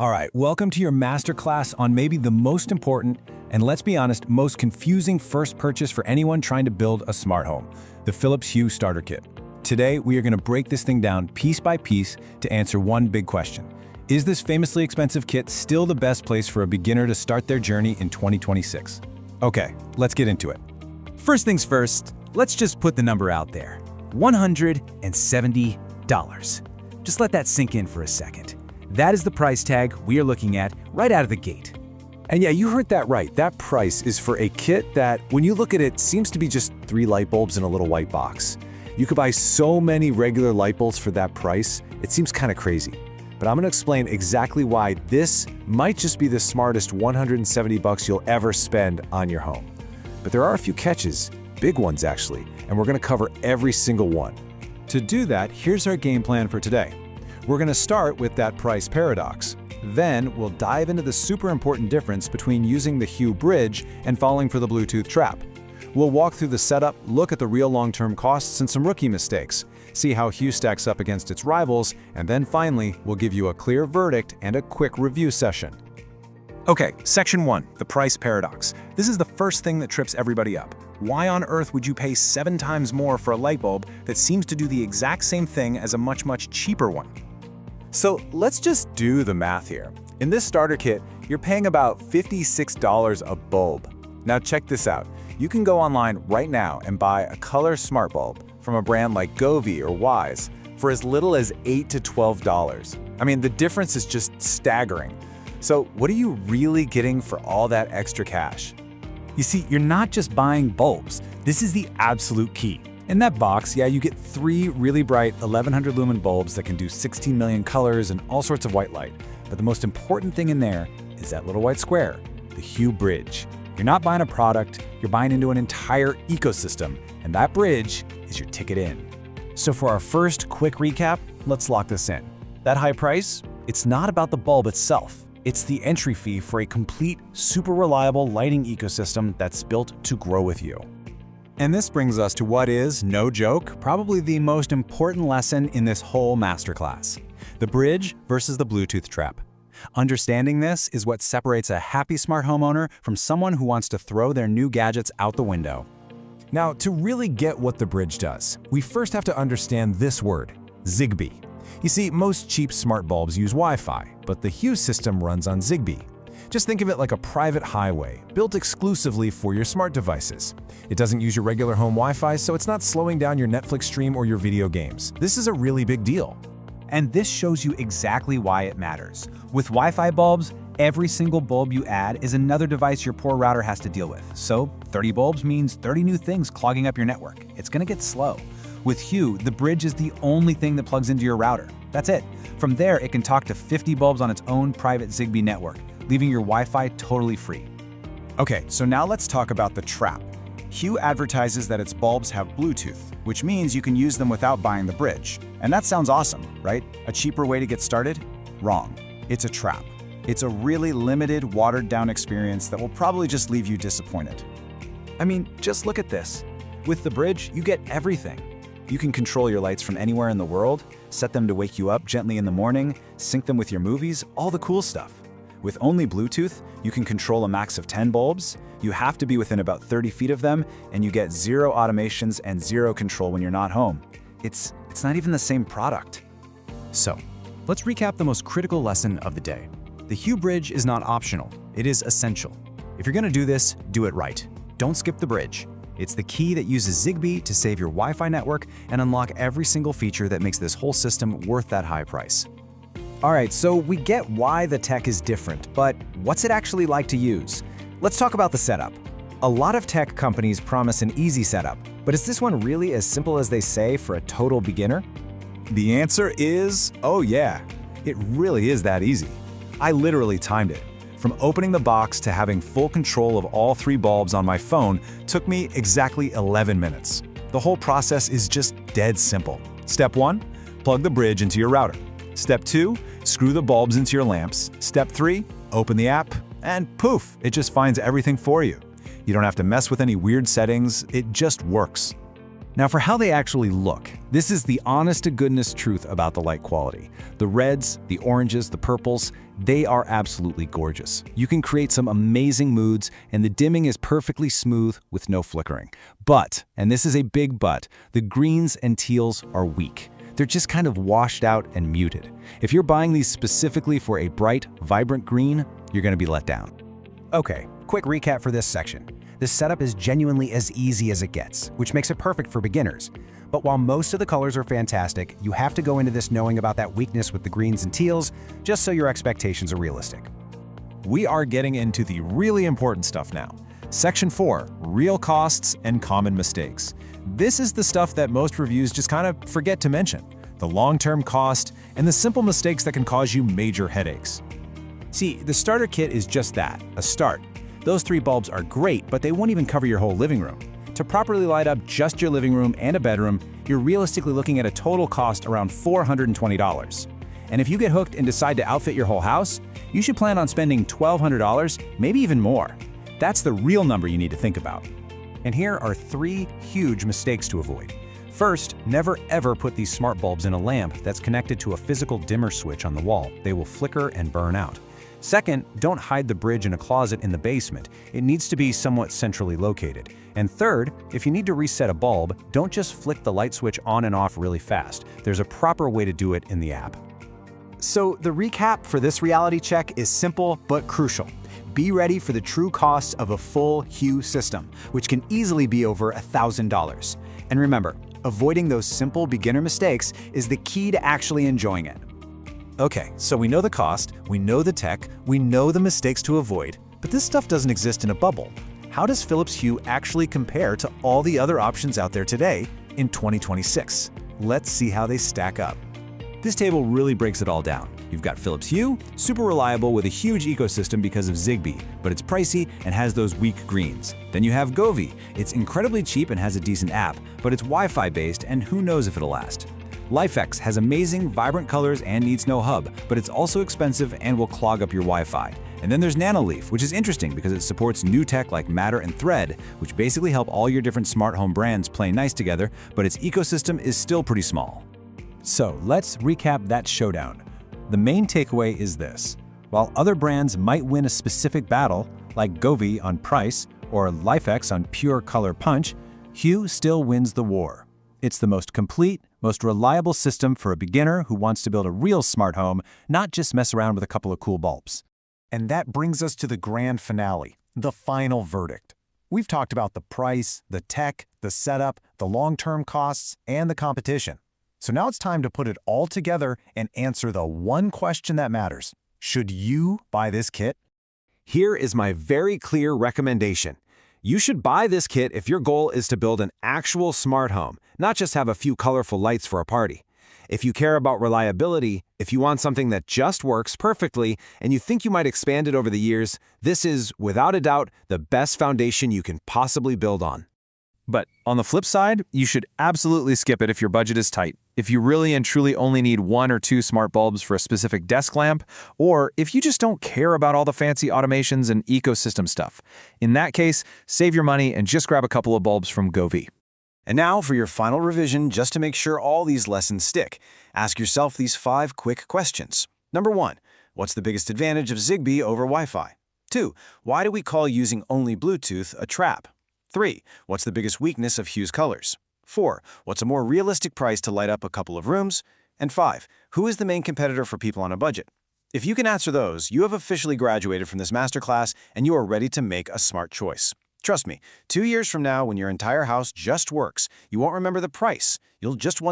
All right, welcome to your masterclass on maybe the most important, and let's be honest, most confusing first purchase for anyone trying to build a smart home, the Philips Hue Starter Kit. Today, we are going to break this thing down piece by piece to answer one big question. Is this famously expensive kit still the best place for a beginner to start their journey in 2026? Okay, let's get into it. First things first, let's just put the number out there. $170. Just let that sink in for a second. That is the price tag we are looking at right out of the gate. And yeah, you heard that right. That price is for a kit that, when you look at it, seems to be just 3 light bulbs in a little white box. You could buy so many regular light bulbs for that price, it seems kind of crazy. But I'm going to explain exactly why this might just be the smartest $170 you'll ever spend on your home. But there are a few catches, big ones actually, and we're going to cover every single one. To do that, here's our game plan for today. We're going to start with that price paradox. Then we'll dive into the super important difference between using the Hue bridge and falling for the Bluetooth trap. We'll walk through the setup, look at the real long-term costs and some rookie mistakes, see how Hue stacks up against its rivals, and then finally, we'll give you a clear verdict and a quick review session. Okay, section 1, the price paradox. This is the first thing that trips everybody up. Why on earth would you pay 7 times more for a light bulb that seems to do the exact same thing as a much cheaper one? So let's just do the math here. In this starter kit, you're paying about $56 a bulb. Now check this out. You can go online right now and buy a color smart bulb from a brand like Govee or Wise for as little as $8 to $12. I mean, the difference is just staggering. So what are you really getting for all that extra cash? You see, you're not just buying bulbs. This is the absolute key. In that box, yeah, you get 3 really bright 1100 lumen bulbs that can do 16 million colors and all sorts of white light. But the most important thing in there is that little white square, the Hue bridge. You're not buying a product, you're buying into an entire ecosystem, and that bridge is your ticket in. So for our first quick recap, let's lock this in. That high price, it's not about the bulb itself. It's the entry fee for a complete, super reliable lighting ecosystem that's built to grow with you. And this brings us to what is, no joke, probably the most important lesson in this whole masterclass: the bridge versus the Bluetooth trap. Understanding this is what separates a happy smart homeowner from someone who wants to throw their new gadgets out the window. Now, to really get what the bridge does, we first have to understand this word, Zigbee. You see, most cheap smart bulbs use Wi-Fi, but the Hue system runs on Zigbee. Just think of it like a private highway, built exclusively for your smart devices. It doesn't use your regular home Wi-Fi, so it's not slowing down your Netflix stream or your video games. This is a really big deal. And this shows you exactly why it matters. With Wi-Fi bulbs, every single bulb you add is another device your poor router has to deal with. So 30 bulbs means 30 new things clogging up your network. It's gonna get slow. With Hue, the bridge is the only thing that plugs into your router. That's it. From there, it can talk to 50 bulbs on its own private Zigbee network, leaving your Wi-Fi totally free. Okay, so now let's talk about the trap. Hue advertises that its bulbs have Bluetooth, which means you can use them without buying the bridge. And that sounds awesome, right? A cheaper way to get started? Wrong. It's a trap. It's a really limited, watered-down experience that will probably just leave you disappointed. I mean, just look at this. With the bridge, you get everything. You can control your lights from anywhere in the world, set them to wake you up gently in the morning, sync them with your movies, all the cool stuff. With only Bluetooth, you can control a max of 10 bulbs, you have to be within about 30 feet of them, and you get 0 automations and 0 control when you're not home. It's not even the same product. So, let's recap the most critical lesson of the day. The Hue bridge is not optional, it is essential. If you're gonna do this, do it right. Don't skip the bridge. It's the key that uses Zigbee to save your Wi-Fi network and unlock every single feature that makes this whole system worth that high price. All right, so we get why the tech is different, but what's it actually like to use? Let's talk about the setup. A lot of tech companies promise an easy setup, but is this one really as simple as they say for a total beginner? The answer is, oh yeah, it really is that easy. I literally timed it. From opening the box to having full control of all 3 bulbs on my phone took me exactly 11 minutes. The whole process is just dead simple. Step 1, plug the bridge into your router. Step 2, screw the bulbs into your lamps. Step 3, open the app, and poof, it just finds everything for you. You don't have to mess with any weird settings, it just works. Now for how they actually look, this is the honest-to-goodness truth about the light quality. The reds, the oranges, the purples, They are absolutely gorgeous. You can create some amazing moods, and the dimming is perfectly smooth with no flickering. But, and this is a big but, the greens and teals are weak. They're just kind of washed out and muted. If you're buying these specifically for a bright, vibrant green, you're going to be let down. Okay, quick recap for this section. This setup is genuinely as easy as it gets, which makes it perfect for beginners. But while most of the colors are fantastic, you have to go into this knowing about that weakness with the greens and teals, just so your expectations are realistic. We are getting into the really important stuff now. Section 4, real costs and common mistakes. This is the stuff that most reviews just kind of forget to mention. The long-term cost and the simple mistakes that can cause you major headaches. See, the starter kit is just that, a start. Those 3 bulbs are great, but they won't even cover your whole living room. To properly light up just your living room and a bedroom, you're realistically looking at a total cost around $420. And if you get hooked and decide to outfit your whole house, you should plan on spending $1,200, maybe even more. That's the real number you need to think about. And here are 3 huge mistakes to avoid. First, never ever put these smart bulbs in a lamp that's connected to a physical dimmer switch on the wall. They will flicker and burn out. Second, don't hide the bridge in a closet in the basement. It needs to be somewhat centrally located. And third, if you need to reset a bulb, don't just flick the light switch on and off really fast. There's a proper way to do it in the app. So the recap for this reality check is simple but crucial. Be ready for the true cost of a full Hue system, which can easily be over $1,000. And remember, avoiding those simple beginner mistakes is the key to actually enjoying it. Okay, so we know the cost, we know the tech, we know the mistakes to avoid, but this stuff doesn't exist in a bubble. How does Philips Hue actually compare to all the other options out there today in 2026? Let's see how they stack up. This table really breaks it all down. You've got Philips Hue, super reliable with a huge ecosystem because of Zigbee, but it's pricey and has those weak greens. Then you have Govee. It's incredibly cheap and has a decent app, but it's Wi-Fi based and who knows if it'll last. LifeX has amazing, vibrant colors and needs no hub, but it's also expensive and will clog up your Wi-Fi. And then there's Nanoleaf, which is interesting because it supports new tech like Matter and Thread, which basically help all your different smart home brands play nice together, but its ecosystem is still pretty small. So let's recap that showdown. The main takeaway is this. While other brands might win a specific battle, like Govee on price or LifeX on pure color punch, Hue still wins the war. It's the most complete, most reliable system for a beginner who wants to build a real smart home, not just mess around with a couple of cool bulbs. And that brings us to the grand finale, the final verdict. We've talked about the price, the tech, the setup, the long-term costs, and the competition. So now it's time to put it all together and answer the one question that matters. Should you buy this kit? Here is my very clear recommendation. You should buy this kit if your goal is to build an actual smart home, not just have a few colorful lights for a party. If you care about reliability, if you want something that just works perfectly, and you think you might expand it over the years, this is, without a doubt, the best foundation you can possibly build on. But on the flip side, you should absolutely skip it if your budget is tight. If you really and truly only need 1 or 2 smart bulbs for a specific desk lamp, or if you just don't care about all the fancy automations and ecosystem stuff. In that case, save your money and just grab a couple of bulbs from Govee. And now for your final revision, just to make sure all these lessons stick. Ask yourself these 5 quick questions. Number 1, what's the biggest advantage of Zigbee over Wi-Fi? 2, why do we call using only Bluetooth a trap? 3, what's the biggest weakness of Hue's colors? 4, what's a more realistic price to light up a couple of rooms? And 5, who is the main competitor for people on a budget? If you can answer those, you have officially graduated from this masterclass and you are ready to make a smart choice. Trust me, 2 years from now, when your entire house just works, you won't remember the price. You'll just wonder